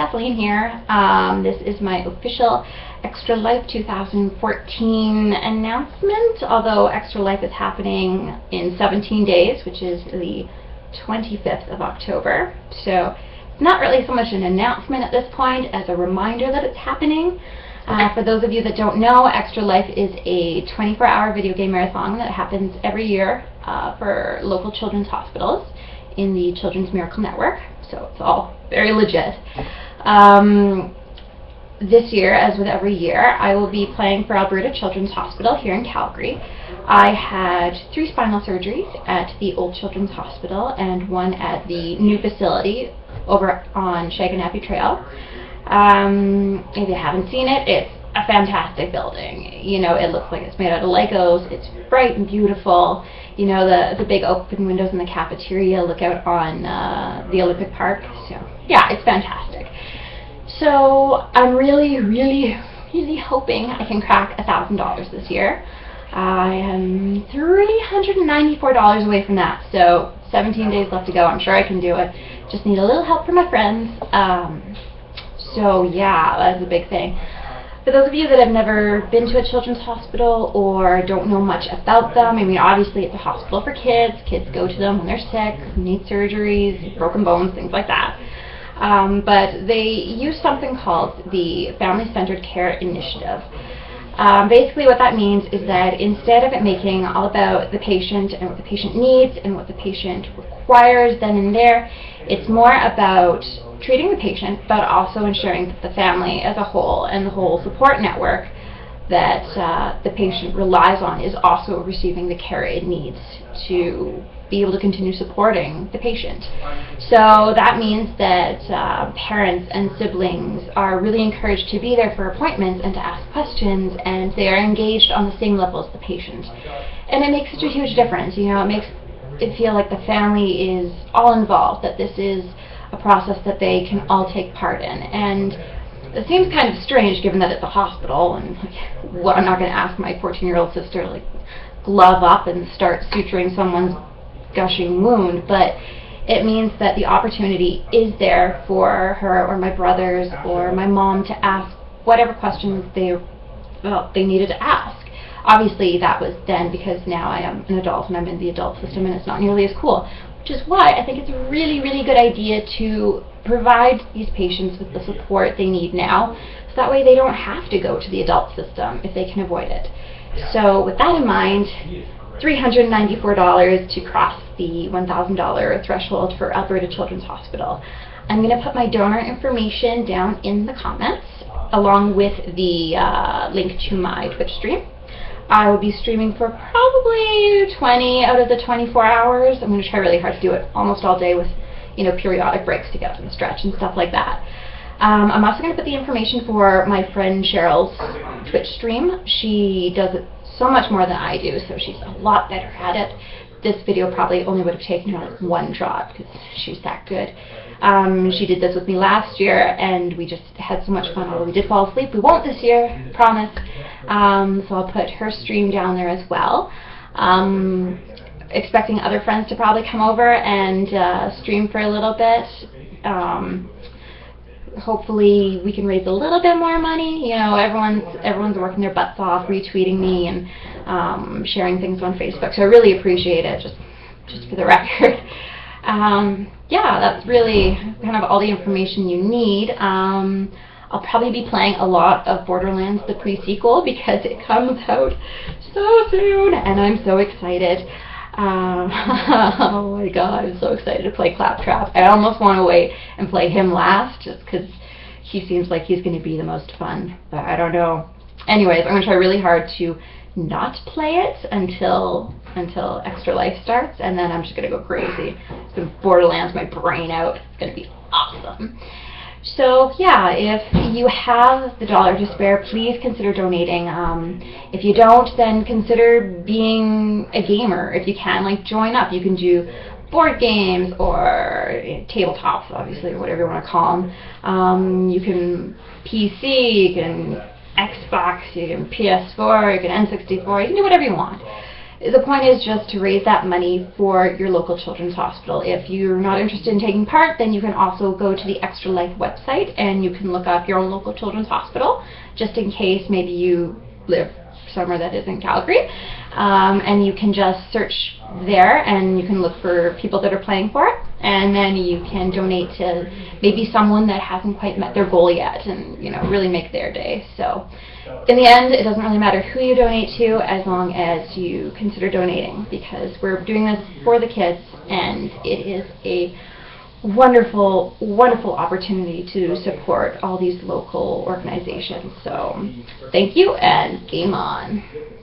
Kathleen here. This is my official Extra Life 2014 announcement, although Extra Life is happening in 17 days, which is the 25th of October. So it's not really so much an announcement at this point as a reminder that it's happening. For those of you that don't know, Extra Life is a 24-hour video game marathon that happens every year for local children's hospitals in the Children's Miracle Network, so it's all very legit. This year, as with every year, I will be playing for Alberta Children's Hospital here in Calgary. I had 3 spinal surgeries at the old Children's Hospital and 1 at the new facility over on Shaganappy Trail. If you haven't seen it, it's a fantastic building. You know, it looks like it's made out of Legos. It's bright and beautiful. You know, the big open windows in the cafeteria look out on the Olympic Park. So yeah, it's fantastic. So I'm really hoping I can crack $1,000 this year. I am $394 away from that, so 17 days left to go. I'm sure I can do it. Just need a little help from my friends. So yeah, that's a big thing. For those of you that have never been to a children's hospital or don't know much about them, I mean, obviously it's a hospital for kids. Kids go to them when they're sick, need surgeries, broken bones, things like that. But they use something called the Family-Centered Care Initiative. Basically what that means is that instead of it making all about the patient and what the patient needs and what the patient requires then and there, it's more about treating the patient, but also ensuring that the family as a whole and the whole support network that the patient relies on is also receiving the care it needs to be able to continue supporting the patient. So that means that parents and siblings are really encouraged to be there for appointments and to ask questions, and they are engaged on the same level as the patient. And it makes such a huge difference. You know, it makes it feel like the family is all involved, that this is a process that they can all take part in. And it seems kind of strange given that it's a hospital, and what, I'm not going to ask my 14-year-old sister to like glove up and start suturing someone's gushing wound, but it means that the opportunity is there for her or my brothers or my mom to ask whatever questions they needed to ask. Obviously that was then because now I am an adult and I'm in the adult system and it's not nearly as cool, which is why I think it's a really good idea to provide these patients with the support they need now, so that way they don't have to go to the adult system if they can avoid it. So with that in mind, $394 to cross the $1,000 threshold for Alberta Children's Hospital. I'm going to put my donor information down in the comments along with the link to my Twitch stream. I will be streaming for probably 20 out of the 24 hours. I'm going to try really hard to do it almost all day with, you know, periodic breaks to get up and stretch and stuff like that. I'm also going to put the information for my friend Cheryl's Twitch stream. She does it so much more than I do, so she's a lot better at it. This video probably only would have taken her like 1 drop because she's that good. She did this with me last year and we just had so much fun. Although we did fall asleep, we won't this year, promise. So I'll put her stream down there as well. Expecting other friends to probably come over and stream for a little bit. Hopefully we can raise a little bit more money. You know, everyone's working their butts off, retweeting me and sharing things on Facebook. So I really appreciate it, just for the record. Yeah, that's really kind of all the information you need. I'll probably be playing a lot of Borderlands, the pre-sequel, because it comes out so soon, and I'm so excited. Oh my god, I'm so excited to play Claptrap. I almost want to wait and play him last, just because he seems like he's going to be the most fun, but I don't know. Anyways, I'm going to try really hard to not play it until Extra Life starts, and then I'm just going to go crazy. It's going to Borderlands my brain out. It's going to be awesome. So yeah, if you have the dollar to spare, please consider donating. If you don't, then consider being a gamer. If you can, like, join up. You can do board games or tabletops, obviously, or whatever you want to call them. You can PC, you can Xbox, you can PS4, you can N64, you can do whatever you want. The point is just to raise that money for your local children's hospital. If you're not interested in taking part, then you can also go to the Extra Life website and you can look up your own local children's hospital, just in case maybe you live somewhere that isn't Calgary. And you can just search there and you can look for people that are playing for it, and then you can donate to maybe someone that hasn't quite met their goal yet, and really make their day. So in the end, it doesn't really matter who you donate to as long as you consider donating, because we're doing this for the kids and it is a wonderful, wonderful opportunity to support all these local organizations. So thank you, and game on.